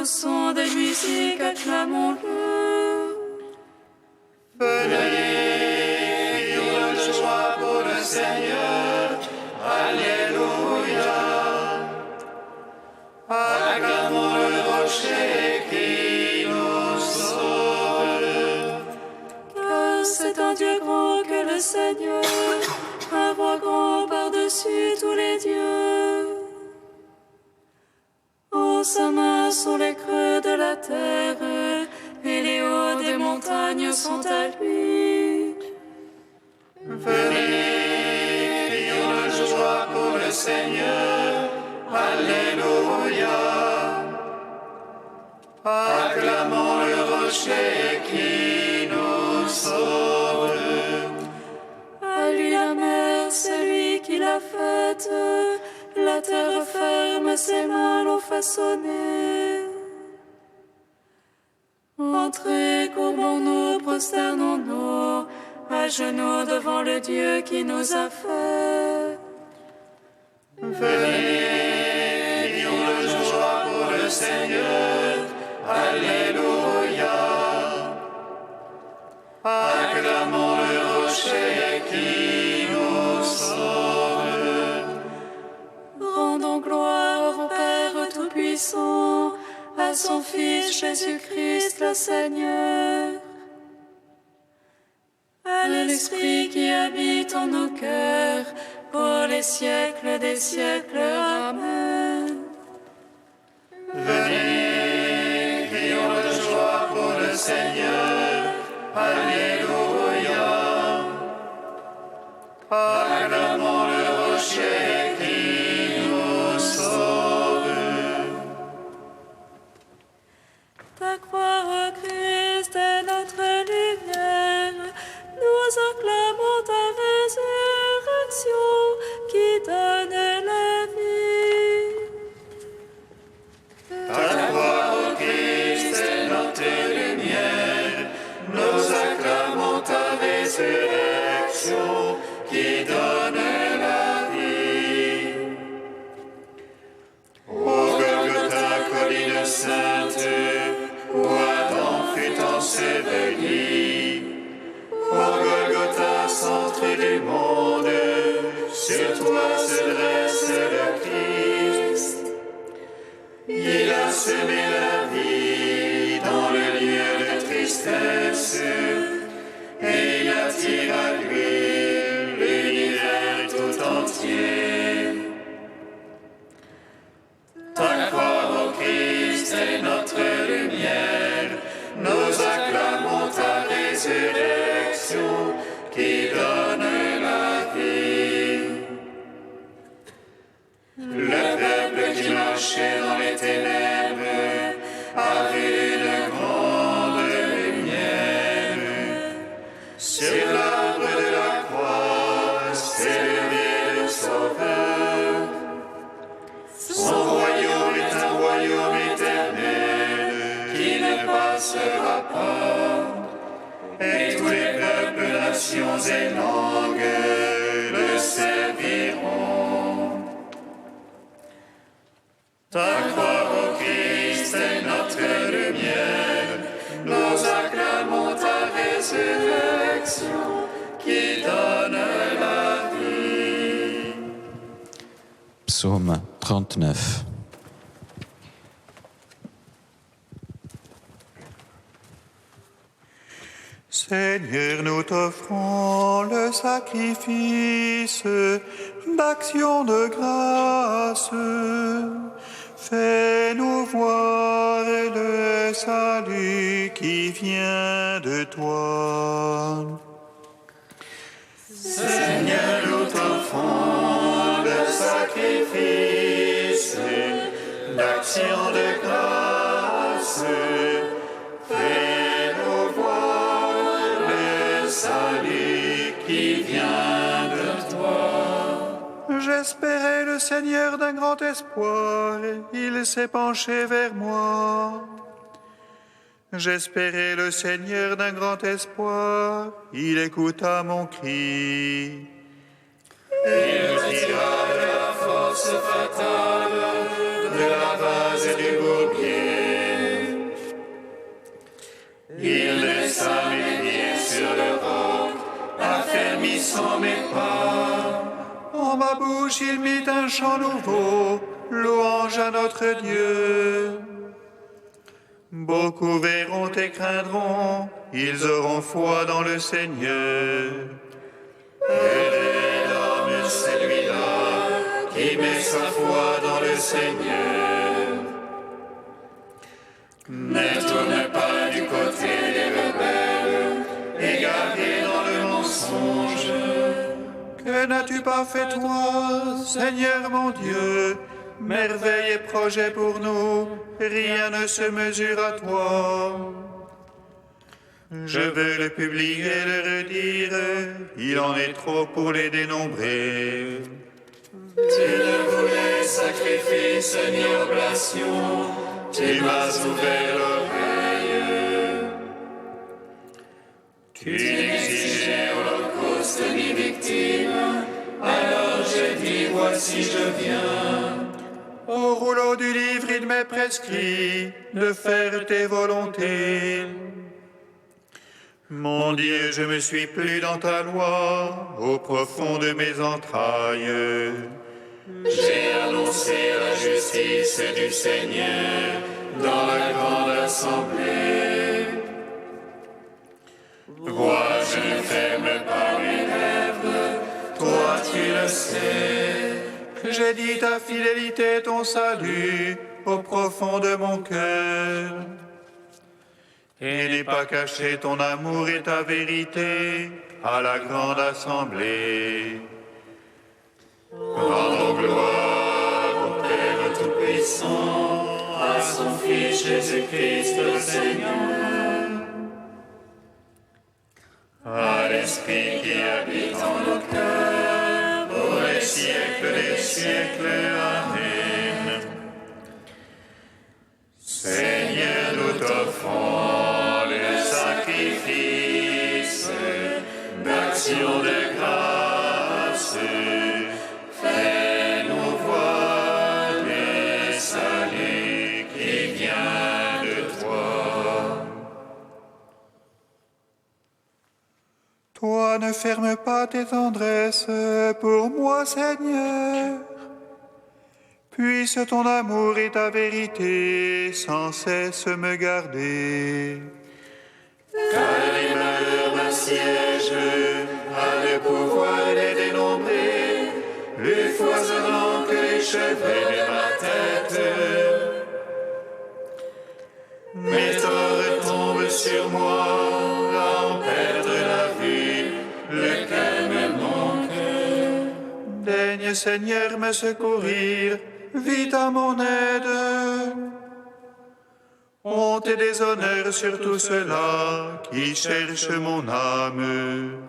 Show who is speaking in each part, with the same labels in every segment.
Speaker 1: Au son des musiques, acclamons-le.
Speaker 2: Venez, crions de joie pour le Seigneur. Alléluia. Acclamons le rocher qui nous sauve.
Speaker 1: Car c'est un Dieu grand que le Seigneur, un roi grand par-dessus tous les dieux. En sa main sont les creux de la terre, et les hauts des montagnes sont à lui.
Speaker 2: Venez, crions de joie pour le Seigneur. Alléluia. Acclamons le rocher qui nous sauve.
Speaker 1: À lui la mer, c'est lui qui l'a faite, la terre ferme, ses mains l'ont façonnée. Entrez, courbons-nous, prosternons-nous, à genoux devant le Dieu qui nous a fait.
Speaker 2: Venez, crions de joie pour le Seigneur. Alléluia. Acclamons le rocher qui nous sauve.
Speaker 1: Rendons gloire au Père Tout-Puissant, à son Fils Jésus-Christ le Seigneur. À l'Esprit qui habite en nos cœurs, pour les siècles des siècles. Amen.
Speaker 2: Venez, crions de joie pour le Seigneur. Alléluia. Acclamons le rocher qui nous sauve.
Speaker 1: Ta croix, ô Christ, est notre lumière. Nous acclamons ta résurrection qui donne la vie.
Speaker 2: Ta croix, ô Christ, est notre lumière. Nous acclamons ta résurrection qui donne la vie. Ô Golgotha, colline sainte, où Adam fut enseveli. Ô Golgotha, centre du monde, sur toi se dresse le Christ. Il a semé la vie dans le lieu de tristesse, et il attire à lui l'univers tout entier. Ta croix, ô Christ, est notre lumière. Nous acclamons ta résurrection qui donne la vie. Le peuple qui marchait dans les ténèbres a vu une grande lumière. Sur l'arbre de la croix s'est levé le Sauveur. Son royaume est un royaume éternel qui ne passera pas. Et tous les peuples, nations et langues le serviront. Ta croix, ô Christ, est notre lumière. Nous acclamons ta résurrection qui donne la vie.
Speaker 3: Psaume 39.
Speaker 4: Seigneur, nous t'offrons le sacrifice d'action de grâce. Fais-nous voir le salut qui vient de toi.
Speaker 2: Seigneur, nous t'offrons le sacrifice d'action de grâce. Fais-nous voir le salut qui vient de toi.
Speaker 4: J'espérais le Seigneur d'un grand espoir, il s'est penché vers moi. J'espérais le Seigneur d'un grand espoir, il écouta mon cri.
Speaker 2: Il retira de la force fatale, de la base du bouclier. dressa mes pieds sur le roc, affermissant mes pas.
Speaker 4: En ma bouche, il mit un chant nouveau, louange à notre Dieu. Beaucoup verront et craindront, ils auront foi dans le Seigneur.
Speaker 2: Heureux l'homme, celui-là, qui met sa foi dans le Seigneur. Ne tourne pas du côté des rebelles, égaré dans le mensonge.
Speaker 4: Que n'as-tu pas fait toi, Seigneur mon Dieu? Merveille et projet pour nous, rien ne se mesure à toi. Je veux le publier et le redire, il en est trop pour les dénombrer.
Speaker 2: Tu ne voulais sacrifice ni oblation, tu m'as ouvert l'oreille. Tu n'exigeais holocauste ni victime, alors j'ai dit voici je viens.
Speaker 4: Au rouleau du livre, il m'est prescrit de faire tes volontés. Mon Dieu, je me suis plu dans ta loi, au profond de mes entrailles.
Speaker 2: J'ai annoncé la justice du Seigneur dans la grande assemblée. Vois, je ne ferme pas mes lèvres, toi tu le sais.
Speaker 4: J'ai dit ta fidélité, ton salut, au profond de mon cœur. Et n'ai pas caché ton amour et ta vérité à la grande assemblée.
Speaker 2: Rendons gloire au Père Tout-Puissant, à son Fils Jésus-Christ le Seigneur, à l'Esprit qui habite en nos cœurs, pour les siècles des siècles. Amen. Seigneur, nous t'offrons le sacrifice d'action de grâce. Fais-nous voir le salut qui vient de toi.
Speaker 4: Toi, ne ferme pas tes tendresses pour moi, Seigneur. Puisse ton amour et ta vérité sans cesse me garder.
Speaker 2: Car les malheurs m'assiègent, a le pouvoir les dénombrer, plus foisonnant que les cheveux de ma tête. Mes torts tombent sur moi, à en perdre la vue, le cœur me manque.
Speaker 4: Daigne, Seigneur, me secourir, vite à mon aide. Honte et déshonneur sur tout cela qui cherche mon âme.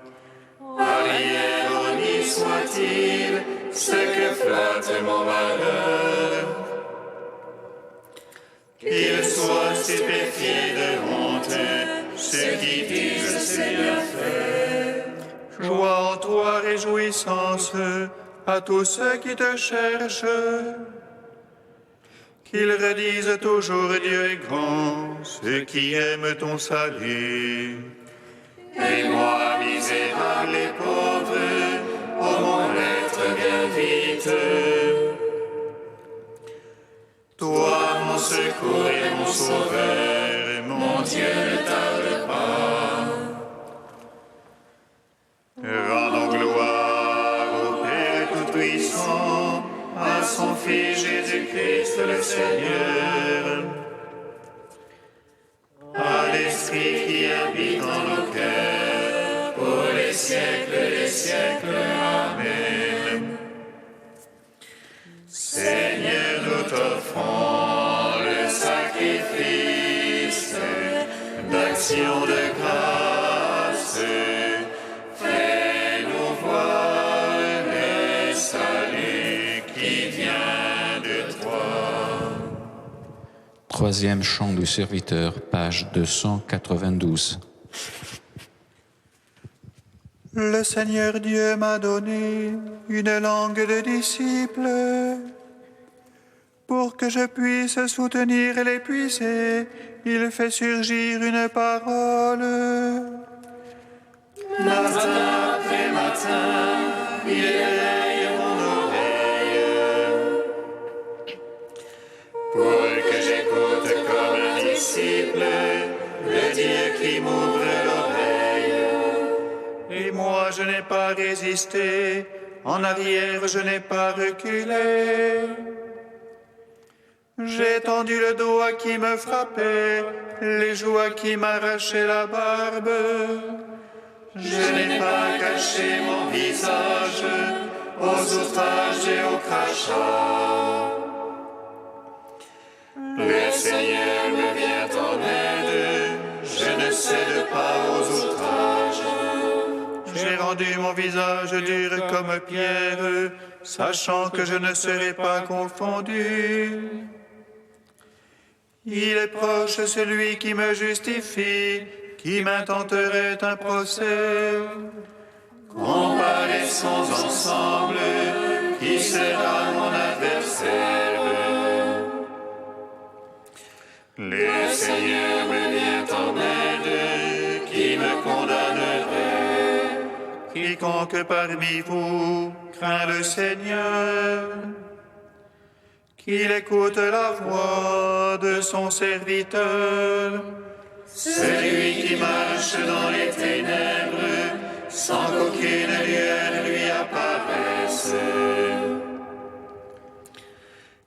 Speaker 2: Ironie soit-il, ce que flatte mon malheur. Qu'ils soient stupéfiés de honte, ceux qui disent c'est bien fait.
Speaker 4: Joie en toi, réjouissance à tous ceux qui te cherchent. Qu'ils redisent toujours Dieu est grand, ceux qui aiment ton salut.
Speaker 2: Et moi, misérable et pauvre, ô mon être, viens vite. Toi, mon secours et mon sauveur, mon Dieu, ne tarde pas.
Speaker 4: Rendons gloire au Père Tout-Puissant, à son Fils Jésus-Christ le Seigneur,
Speaker 2: À l'Esprit qui habite en nos cœurs, pour les siècles des siècles. Amen. Seigneur, nous t'offrons le sacrifice d'action de grâce. Fais-nous voir le salut qui vient de toi.
Speaker 3: Troisième chant du serviteur, page 292.
Speaker 4: Le Seigneur Dieu m'a donné une langue de disciple Pour que je puisse soutenir et l'épuiser, il fait surgir une parole.
Speaker 2: Matin après matin, il éveille mon oreille pour que j'écoute comme un disciple le Dieu qui m'ouvre l'oreille.
Speaker 4: Et moi je n'ai pas résisté, en arrière je n'ai pas reculé. J'ai tendu le dos à qui me frappait, les joues à qui m'arrachaient la barbe. Je n'ai pas caché mon visage aux outrages et aux crachats.
Speaker 2: Le Seigneur me vient en aide, je ne cède pas aux outrages.
Speaker 4: J'ai rendu mon visage dur comme pierre, sachant que je ne serai pas confondu. Il est proche celui qui me justifie, qui m'intenterait un procès.
Speaker 2: Comparaissons ensemble, qui sera mon adversaire? Le Seigneur me vient en aide, qui me condamnerait?
Speaker 4: Quiconque parmi vous craint le Seigneur, qu'il écoute la voix de son serviteur.
Speaker 2: Celui qui marche dans les ténèbres, sans qu'aucune lueur lui apparaisse.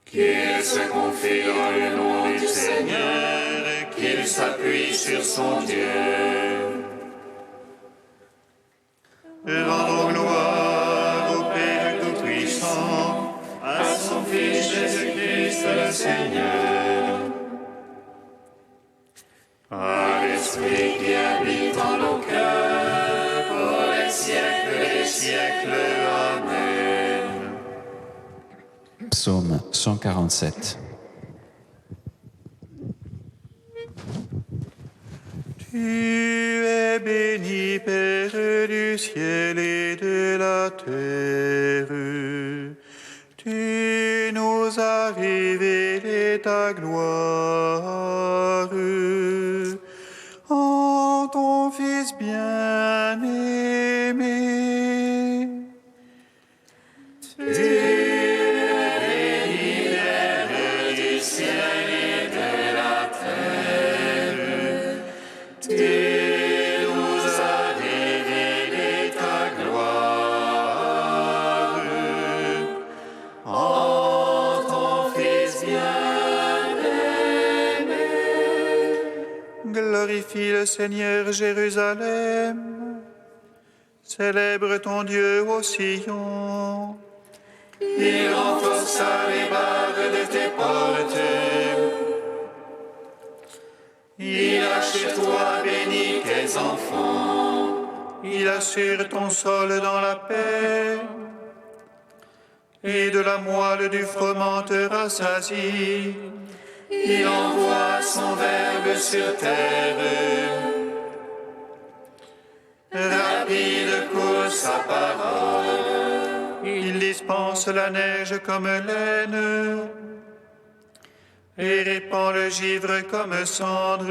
Speaker 2: Qu'il se confie dans le nom du Seigneur, qu'il s'appuie sur son Dieu.
Speaker 4: Rendons gloire au Père Tout-Puissant,
Speaker 2: À son Fils Jésus-Christ le Seigneur. À l'Esprit qui habite en nos cœurs, pour les siècles des siècles. Amen.
Speaker 3: Psaume 147.
Speaker 4: Tu es béni, Père du ciel et de la terre. Tu nous as révélé ta gloire en ton Fils bien-aimé.
Speaker 2: Tu es béni, Père du ciel et de la terre. Tu nous as révélé ta gloire en ton Fils bien-aimé.
Speaker 4: Glorifie le Seigneur, Jérusalem. Célèbre ton Dieu au Sion.
Speaker 2: Il renforça les barres de tes portes. Il a chez toi béni tes enfants.
Speaker 4: Il assure ton sol dans la paix. Et de la moelle du froment te rassasie.
Speaker 2: Il envoie son verbe sur terre. Rapide court sa parole.
Speaker 4: Il dispense la neige comme laine et répand le givre comme cendre.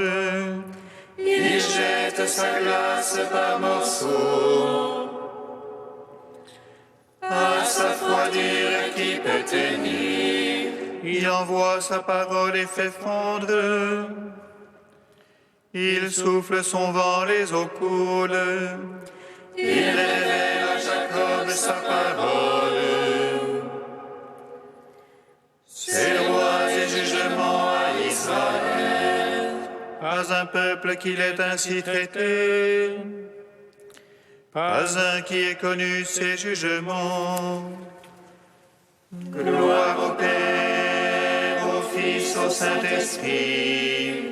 Speaker 2: Il jette sa glace par morceaux. À sa froidure qui peut tenir.
Speaker 4: Il envoie sa parole et fait fondre. Il souffle son vent, les eaux coulent.
Speaker 2: Il révèle à Jacob sa parole. Ses lois et jugements à Israël.
Speaker 4: Pas un peuple qui l'ait ainsi traité. Pas un qui ait connu ses jugements.
Speaker 2: Gloire au Père, au Fils, au Saint-Esprit.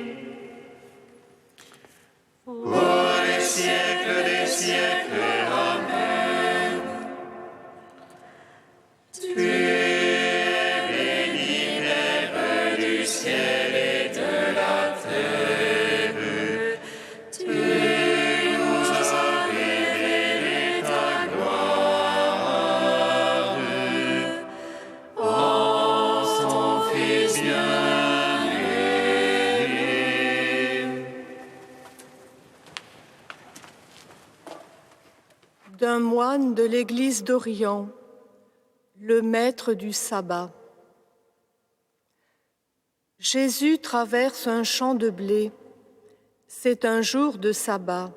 Speaker 2: Pour les siècles des siècles. Amen. Tu es béni, Père du ciel et de la terre. Tu nous as révélé ta gloire en ton Fils
Speaker 5: moine de l'Église d'Orient, le maître du sabbat. Jésus traverse un champ de blé. C'est un jour de sabbat.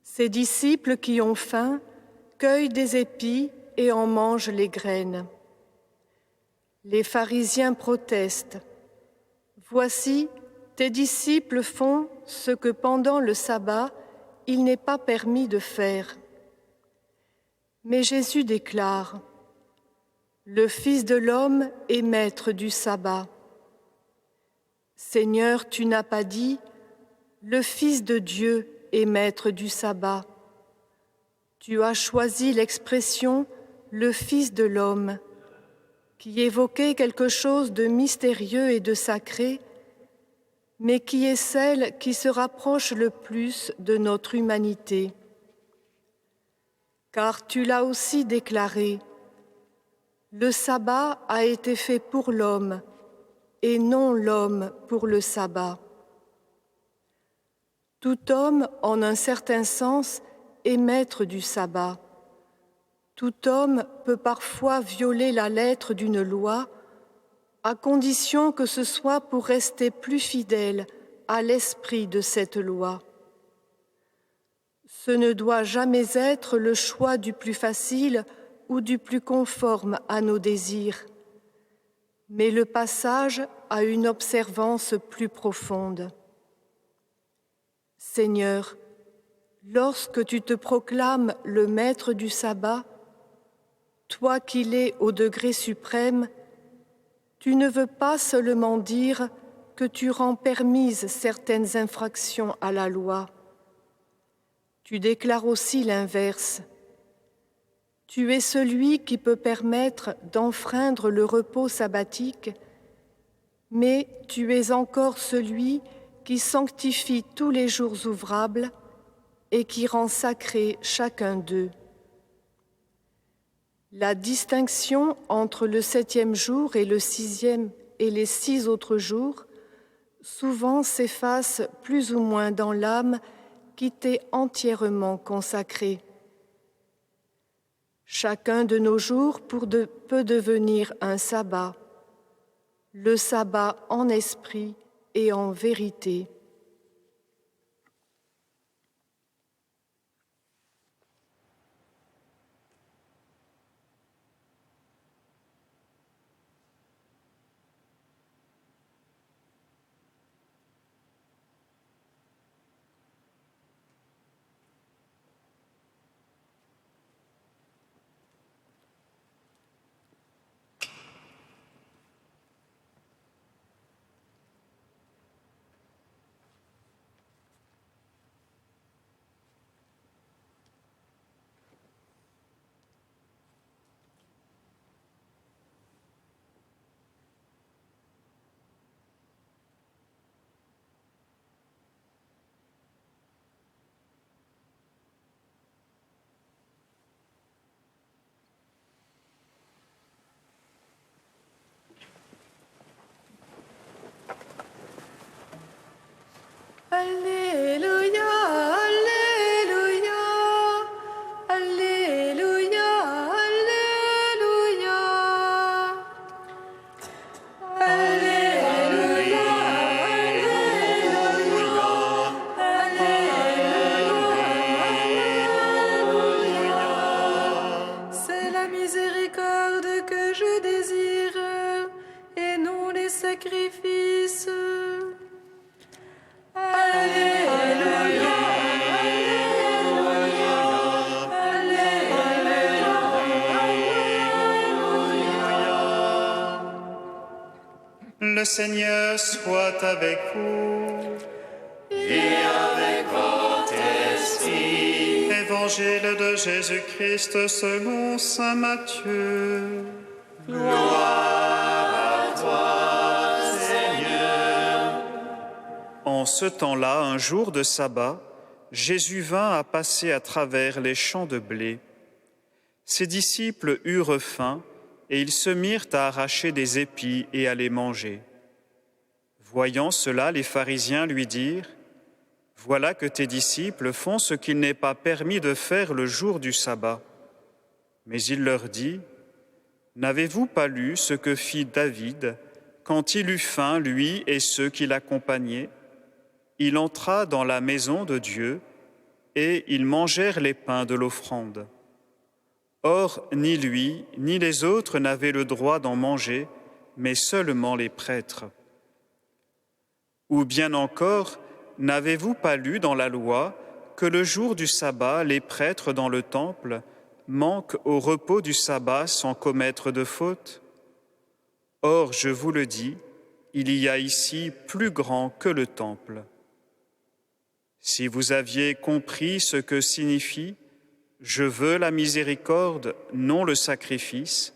Speaker 5: Ses disciples qui ont faim cueillent des épis et en mangent les graines. Les pharisiens protestent. « Voici, tes disciples font ce que pendant le sabbat, il n'est pas permis de faire. » Mais Jésus déclare, « Le Fils de l'homme est maître du sabbat. » Seigneur, tu n'as pas dit, « Le Fils de Dieu est maître du sabbat. » Tu as choisi l'expression « le Fils de l'homme » qui évoquait quelque chose de mystérieux et de sacré, mais qui est celle qui se rapproche le plus de notre humanité. Car tu l'as aussi déclaré, le sabbat a été fait pour l'homme et non l'homme pour le sabbat. Tout homme, en un certain sens, est maître du sabbat. Tout homme peut parfois violer la lettre d'une loi, à condition que ce soit pour rester plus fidèle à l'esprit de cette loi. Ce ne doit jamais être le choix du plus facile ou du plus conforme à nos désirs, mais le passage à une observance plus profonde. Seigneur, lorsque tu te proclames le maître du sabbat, toi qui l'es au degré suprême, tu ne veux pas seulement dire que tu rends permises certaines infractions à la loi. Tu déclares aussi l'inverse. Tu es celui qui peut permettre d'enfreindre le repos sabbatique, mais tu es encore celui qui sanctifie tous les jours ouvrables et qui rend sacré chacun d'eux. La distinction entre le 7e jour et le 6e et les 6 autres jours souvent s'efface plus ou moins dans l'âme qui t'est entièrement consacrée. Chacun de nos jours peut devenir un sabbat, le sabbat en esprit et en vérité.
Speaker 1: Alléluia, Alléluia, Alléluia, Alléluia. Alléluia, Alléluia, Alléluia. C'est la miséricorde que je désire et non les sacrifices.
Speaker 4: Le Seigneur soit avec vous.
Speaker 2: Et avec votre esprit.
Speaker 4: Évangile de Jésus-Christ selon saint Matthieu.
Speaker 2: Gloire à toi, Seigneur.
Speaker 4: En ce temps-là, un jour de sabbat, Jésus vint à passer à travers les champs de blé. Ses disciples eurent faim, et ils se mirent à arracher des épis et à les manger. Voyant cela, les pharisiens lui dirent : « Voilà que tes disciples font ce qu'il n'est pas permis de faire le jour du sabbat. Mais il leur dit, « N'avez-vous pas lu ce que fit David quand il eut faim, lui et ceux qui l'accompagnaient? Il entra dans la maison de Dieu et ils mangèrent les pains de l'offrande. Or, ni lui, ni les autres n'avaient le droit d'en manger, mais seulement les prêtres. Ou bien encore, n'avez-vous pas lu dans la loi que le jour du sabbat, les prêtres dans le temple manquent au repos du sabbat sans commettre de faute? Or, je vous le dis, il y a ici plus grand que le temple. Si vous aviez compris ce que signifie « Je veux la miséricorde, non le sacrifice »,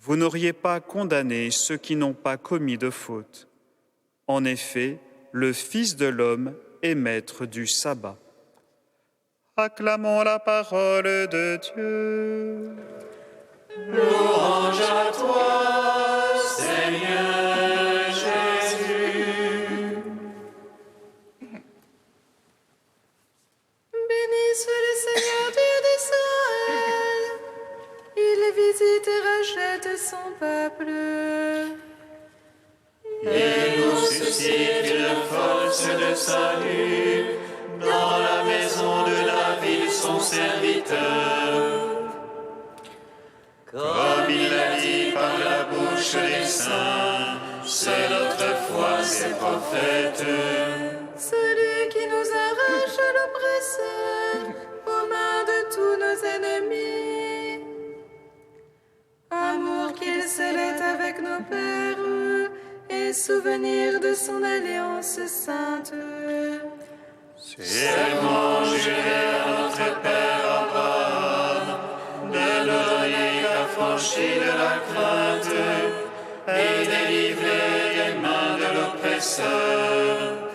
Speaker 4: vous n'auriez pas condamné ceux qui n'ont pas commis de faute. En effet, le Fils de l'homme est maître du sabbat. Acclamons la parole de Dieu.
Speaker 2: Louange à toi, Seigneur Jésus.
Speaker 1: Bénisse le Seigneur Dieu d'Israël. Il visite et rachète son peuple.
Speaker 2: Il nous suscite une force de salut dans la maison de David, son serviteur. Comme il l'a dit par la bouche des saints, c'est notre foi, ses prophètes.
Speaker 1: Celui qui nous arrache à l'oppresseur, aux mains de tous nos ennemis. Amour qu'il scellait avec nos pères, et souvenir de son alliance sainte.
Speaker 2: Serment juré à notre Père Abraham, de donner affranchi de la crainte et délivré des mains de l'oppresseur.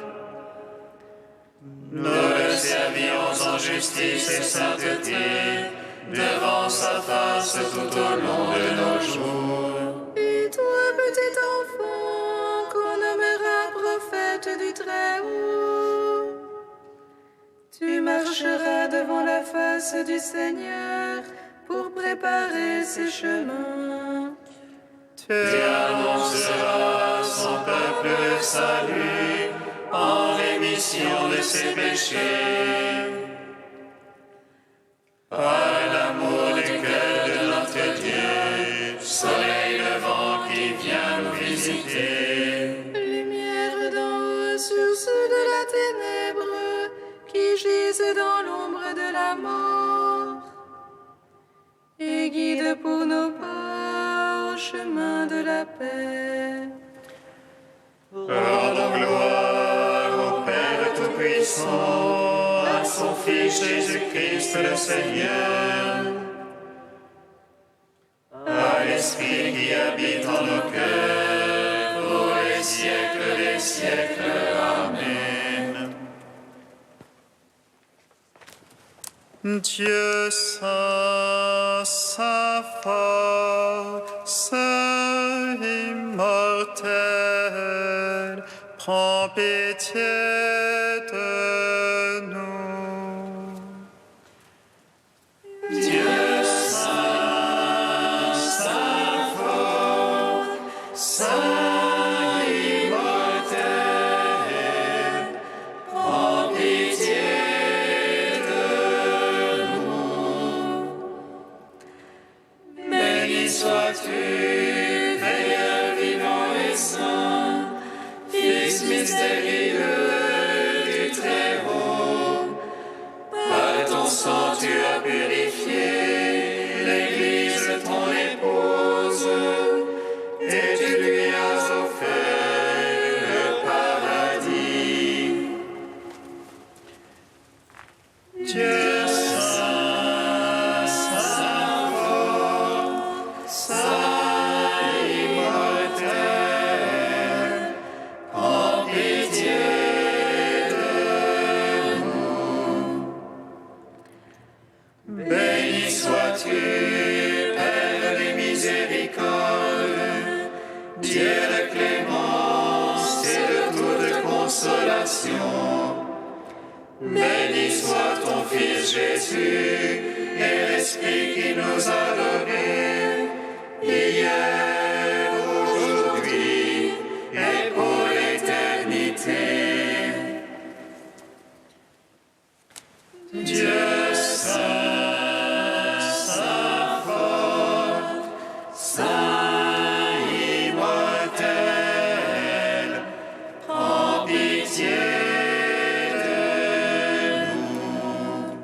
Speaker 2: Nous le servirons en justice et sainteté devant sa face tout au long de nos jours.
Speaker 1: Et toi, petit enfant, qu'on nommera prophète du Très-Haut, tu marcheras devant la face du Seigneur pour préparer ses chemins.
Speaker 2: Tu annonceras à son peuple le salut en rémission de ses péchés. Par l'amour du cœur de notre Dieu, soleil levant qui vient nous visiter.
Speaker 1: Lumière d'en haut, source de la ténèbre, qui gisent dans l'ombre de la mort, et guide pour nos pas au chemin de la paix.
Speaker 2: Rendons gloire au Père Tout-Puissant, à son Fils Jésus-Christ le Seigneur, à l'Esprit qui habite en nos cœurs, pour les siècles des siècles. Amen.
Speaker 4: Dieu saint, saint fort, saint immortel, prends pitié de nous.
Speaker 2: Dieu saint, saint fort, saint immortel, prends pitié de nous. Béni sois-tu, Père vivant et saint, Fils mystérieux du Très-Haut. Par ton sang tu as purifié l'Église, ton épouse, et tu lui as offert le paradis. Dieu saint, saint fort, saint immortel, prends pitié de nous. Béni sois-tu, Père des miséricordes, Dieu de clémence et de toute consolation, Béni soit ton Fils Jésus, et l'Esprit qui nous a donné, hier, aujourd'hui, et pour l'éternité. Dieu saint, saint fort, saint immortel, prends pitié de nous.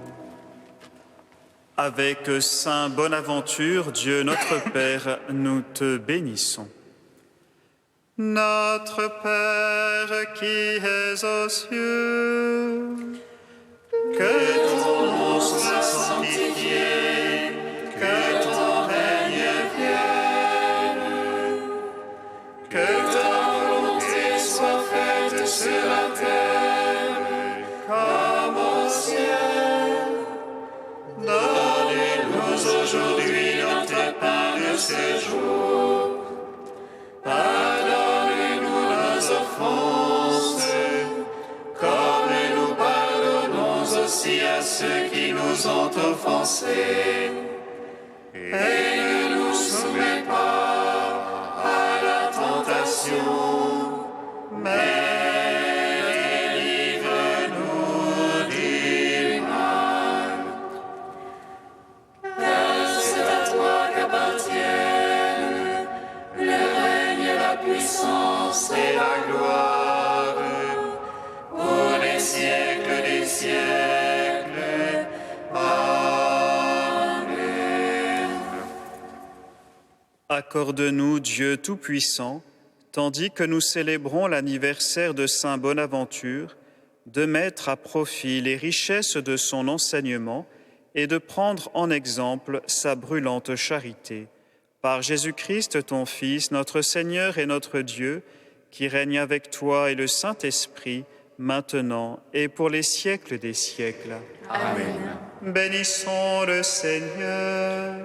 Speaker 4: Avec Saint Bonaventure, Dieu notre Père, nous te bénissons. Notre Père qui es aux cieux,
Speaker 2: Que ton nom soit sanctifié, que ton règne vienne, que ta volonté soit faite sur la terre comme au ciel. Donne-nous aujourd'hui notre pain de ce jour. Pardonne-nous nos offenses, comme nous pardonnons aussi à ceux qui nous ont offensés. Et ne nous soumets pas à la tentation, mais délivre-nous du mal. Car c'est à toi qu'appartiennent le règne, la puissance et la gloire, pour les siècles des siècles. Amen.
Speaker 4: accorde-nous, Dieu Tout-Puissant, tandis que nous célébrons l'anniversaire de Saint Bonaventure, de mettre à profit les richesses de son enseignement et de prendre en exemple sa brûlante charité. Par Jésus-Christ, ton Fils, notre Seigneur et notre Dieu, qui règne avec toi et le Saint-Esprit, maintenant et pour les siècles des siècles.
Speaker 1: Amen.
Speaker 4: Bénissons le Seigneur.